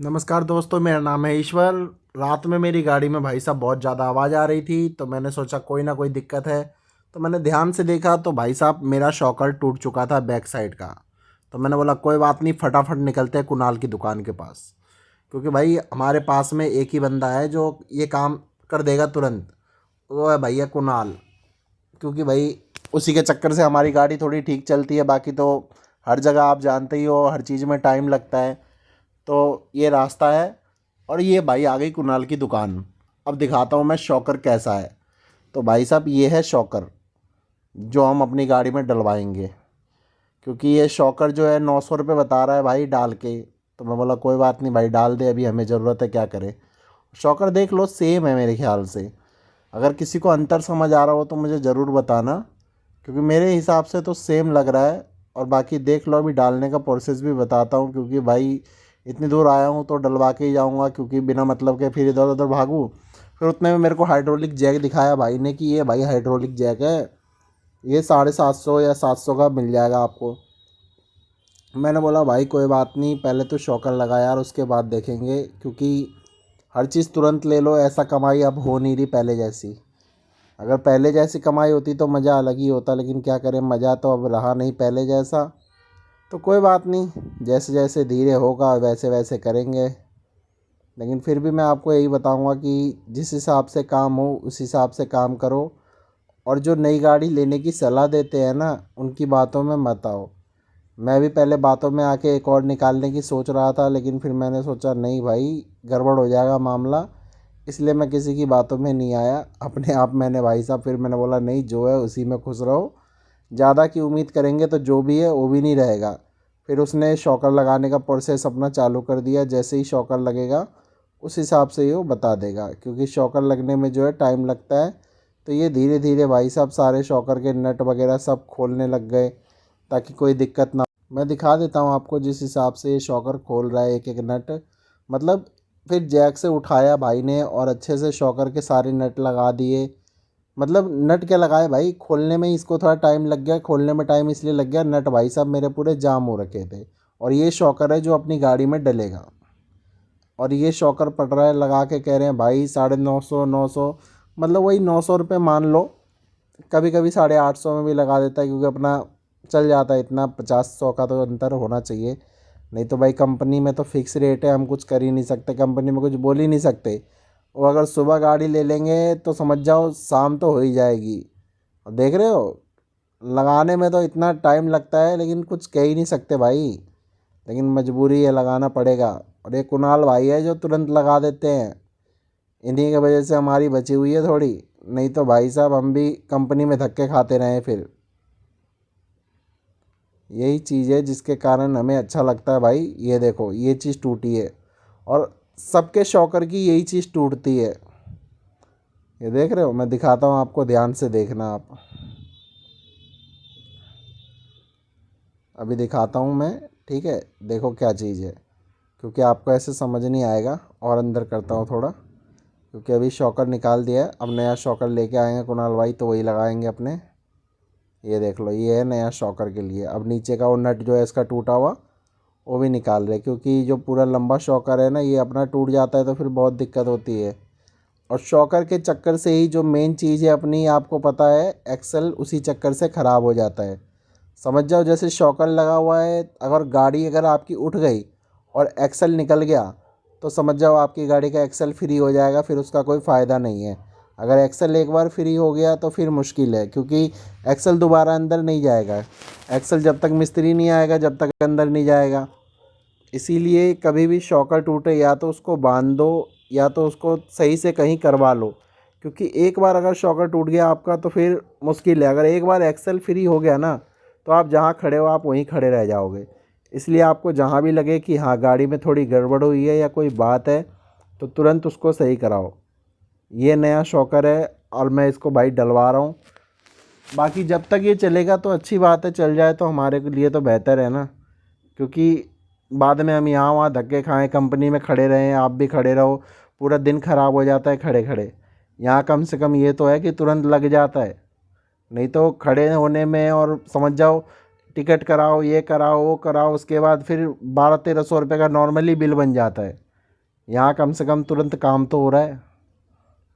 नमस्कार दोस्तों, मेरा नाम है ईश्वर। रात में मेरी गाड़ी में भाई साहब बहुत ज़्यादा आवाज़ आ रही थी, तो मैंने सोचा कोई ना कोई दिक्कत है। तो मैंने ध्यान से देखा तो भाई साहब मेरा शॉकर टूट चुका था बैक साइड का। तो मैंने बोला कोई बात नहीं, फटाफट निकलते हैं कुणाल की दुकान के पास, क्योंकि भाई हमारे पास में एक ही बंदा है जो ये काम कर देगा तुरंत। वो है भैया कुणाल। क्योंकि भाई उसी के चक्कर से हमारी गाड़ी थोड़ी ठीक चलती है, बाकी तो हर जगह आप जानते ही हो हर चीज़ में टाइम लगता है। तो ये रास्ता है और ये भाई आ गई कुणाल की दुकान। अब दिखाता हूँ मैं शॉकर कैसा है। तो भाई साहब ये है शॉकर जो हम अपनी गाड़ी में डलवाएंगे, क्योंकि ये शॉकर जो है 900 रुपये बता रहा है भाई डाल के। तो मैं बोला कोई बात नहीं भाई, डाल दे, अभी हमें ज़रूरत है, क्या करें। शॉकर देख लो, सेम है मेरे ख्याल से। अगर किसी को अंतर समझ आ रहा हो तो मुझे ज़रूर बताना, क्योंकि मेरे हिसाब से तो सेम लग रहा है। और बाकी देख लो, अभी डालने का प्रोसेस भी बताता हूँ, क्योंकि भाई इतनी दूर आया हूँ तो डलवा के ही जाऊँगा, क्योंकि बिना मतलब के फिर इधर उधर भागूँ। फिर उतने में मेरे को हाइड्रोलिक जैक दिखाया भाई ने कि ये भाई हाइड्रोलिक जैक है, ये 750 या 700 का मिल जाएगा आपको। मैंने बोला भाई कोई बात नहीं, पहले तो शॉकर लगा यार, उसके बाद देखेंगे, क्योंकि हर चीज़ तुरंत ले लो ऐसा कमाई अब हो नहीं रही पहले जैसी। अगर पहले जैसी कमाई होती तो मज़ा अलग ही होता, लेकिन क्या करें, मज़ा तो अब रहा नहीं पहले जैसा। तो कोई बात नहीं, जैसे जैसे धीरे होगा वैसे वैसे करेंगे। लेकिन फिर भी मैं आपको यही बताऊंगा कि जिस हिसाब से काम हो उस हिसाब से काम करो। और जो नई गाड़ी लेने की सलाह देते हैं ना, उनकी बातों में मत आओ। मैं भी पहले बातों में आके एक और निकालने की सोच रहा था, लेकिन फिर मैंने सोचा नहीं भाई, गड़बड़ हो जाएगा मामला। इसलिए मैं किसी की बातों में नहीं आया, अपने आप मैंने भाई साहब, फिर मैंने बोला नहीं, जो है उसी में खुश रहो। ज़्यादा की उम्मीद करेंगे तो जो भी है वो भी नहीं रहेगा। फिर उसने शॉकर लगाने का प्रोसेस अपना चालू कर दिया। जैसे ही शॉकर लगेगा उस हिसाब से ये वो बता देगा, क्योंकि शॉकर लगने में जो है टाइम लगता है। तो ये धीरे धीरे भाई साहब सारे शॉकर के नट वगैरह सब खोलने लग गए, ताकि कोई दिक्कत ना। मैं दिखा देता हूँ आपको जिस हिसाब से ये शॉकर खोल रहा है एक एक नट। मतलब फिर जैक से उठाया भाई ने और अच्छे से शॉकर के सारे नट लगा दिए। मतलब नट क्या लगाए भाई, खोलने में ही इसको थोड़ा टाइम लग गया। खोलने में टाइम इसलिए लग गया, नट भाई साहब मेरे पूरे जाम हो रखे थे। और ये शॉकर है जो अपनी गाड़ी में डलेगा। और ये शॉकर पड़ रहा है लगा के, कह रहे हैं भाई 950 900, मतलब वही 900 रुपये मान लो। कभी कभी 850 में भी लगा देता है, क्योंकि अपना चल जाता है इतना, 50 100 का तो अंतर होना चाहिए। नहीं तो भाई कंपनी में तो फिक्स रेट है, हम कुछ कर ही नहीं सकते, कंपनी में कुछ बोल ही नहीं सकते। और अगर सुबह गाड़ी ले लेंगे तो समझ जाओ शाम तो हो ही जाएगी। और देख रहे हो, लगाने में तो इतना टाइम लगता है, लेकिन कुछ कह ही नहीं सकते भाई। लेकिन मजबूरी है, लगाना पड़ेगा। और ये कुणाल भाई है जो तुरंत लगा देते हैं, इन्हीं की वजह से हमारी बची हुई है थोड़ी। नहीं तो भाई साहब हम भी कंपनी में धक्के खाते रहे फिर। यही चीज़ है जिसके कारण हमें अच्छा लगता है भाई। ये देखो ये चीज़ टूटी है, और सबके शॉकर की यही चीज़ टूटती है। ये देख रहे हो, मैं दिखाता हूँ आपको, ध्यान से देखना आप। अभी दिखाता हूँ मैं, ठीक है, देखो क्या चीज़ है, क्योंकि आपको ऐसे समझ नहीं आएगा। और अंदर करता हूँ थोड़ा, क्योंकि अभी शॉकर निकाल दिया है, अब नया शॉकर लेके आएंगे कुणाल भाई, तो वही लगाएंगे अपने। ये देख लो, ये है नया शॉकर के लिए। अब नीचे का वो नट जो है इसका टूटा हुआ, वो भी निकाल रहे, क्योंकि जो पूरा लंबा शॉकर है ना, ये अपना टूट जाता है तो फिर बहुत दिक्कत होती है। और शॉकर के चक्कर से ही जो मेन चीज़ है अपनी, आपको पता है, एक्सल उसी चक्कर से ख़राब हो जाता है। समझ जाओ जैसे शॉकर लगा हुआ है, अगर गाड़ी अगर आपकी उठ गई और एक्सल निकल गया, तो समझ जाओ आपकी गाड़ी का एक्सल फ्री हो जाएगा, फिर उसका कोई फ़ायदा नहीं है। अगर एक्सल एक बार फ्री हो गया तो फिर मुश्किल है, क्योंकि एक्सल दोबारा अंदर नहीं जाएगा। एक्सल जब तक मिस्त्री नहीं आएगा जब तक अंदर नहीं जाएगा। इसीलिए कभी भी शॉकर टूटे या तो उसको बांध दो, या तो उसको सही से कहीं करवा लो। क्योंकि एक बार अगर शॉकर टूट गया आपका तो फिर मुश्किल है। अगर एक बार एक्सल फ्री हो गया ना, तो आप जहाँ खड़े हो आप वहीं खड़े रह जाओगे। इसलिए आपको जहाँ भी लगे कि हाँ गाड़ी में थोड़ी गड़बड़ हुई है या कोई बात है, तो तुरंत उसको सही कराओ। ये नया शॉकर है और मैं इसको भाई डलवा रहा हूँ। बाकी जब तक ये चलेगा तो अच्छी बात है, चल जाए तो हमारे लिए तो बेहतर है ना। क्योंकि बाद में हम यहाँ वहाँ धक्के खाएं, कंपनी में खड़े रहें, आप भी खड़े रहो, पूरा दिन ख़राब हो जाता है खड़े खड़े। यहाँ कम से कम ये तो है कि तुरंत लग जाता है। नहीं तो खड़े होने में, और समझ जाओ टिकट कराओ, ये कराओ वो कराओ, उसके बाद फिर 1200 1300 रुपये का नॉर्मली बिल बन जाता है। यहाँ कम से कम तुरंत काम तो हो रहा है।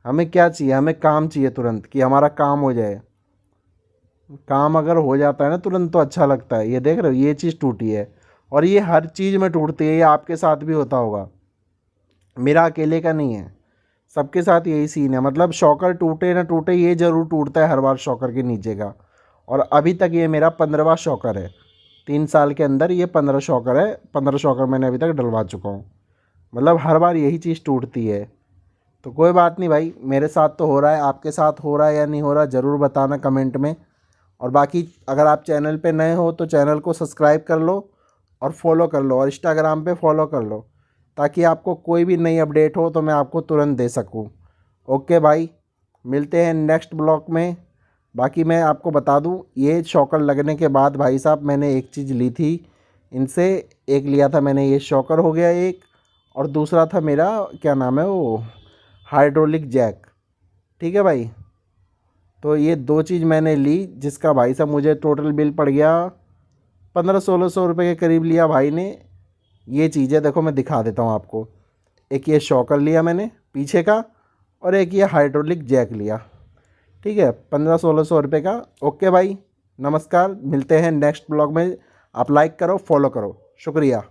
हमें क्या चाहिए, हमें काम चाहिए तुरंत, कि हमारा काम हो जाए। काम अगर हो जाता है ना तुरंत तो अच्छा लगता है। ये देख रहे हो, ये चीज़ टूटी है, और ये हर चीज़ में टूटती है। ये आपके साथ भी होता होगा, मेरा अकेले का नहीं है, सबके साथ यही सीन है। मतलब शॉकर टूटे ना टूटे, ये ज़रूर टूटता है हर बार शॉकर के नीचे का। और अभी तक ये मेरा 15वां शॉकर है। 3 साल के अंदर ये 15 शॉकर है। 15 शॉकर मैंने अभी तक डलवा चुका हूँ। मतलब हर बार यही चीज़ टूटती है। तो कोई बात नहीं भाई, मेरे साथ तो हो रहा है, आपके साथ हो रहा है या नहीं हो रहा ज़रूर बताना कमेंट में। और बाकी अगर आप चैनल पे नए हो तो चैनल को सब्सक्राइब कर लो और फॉलो कर लो, और इंस्टाग्राम पे फॉलो कर लो, ताकि आपको कोई भी नई अपडेट हो तो मैं आपको तुरंत दे सकूं। ओके भाई, मिलते हैं नेक्स्ट ब्लॉग में। बाकी मैं आपको बता दूं, ये शॉकर लगने के बाद भाई साहब मैंने एक चीज़ ली थी इनसे। एक लिया था मैंने, ये शॉकर हो गया एक, और दूसरा था मेरा क्या नाम है वो, हाइड्रोलिक जैक। ठीक है भाई, तो ये 2 चीज़ मैंने ली, जिसका भाई साहब मुझे टोटल बिल पड़ गया 1500-1600 रुपये के करीब लिया भाई ने। ये चीज़ें देखो, मैं दिखा देता हूँ आपको। एक ये शॉकर लिया मैंने पीछे का, और एक ये हाइड्रोलिक जैक लिया। ठीक है, 1500-1600 रुपये का। ओके भाई, नमस्कार, मिलते हैं नेक्स्ट ब्लॉग में। आप लाइक करो, फॉलो करो, शुक्रिया।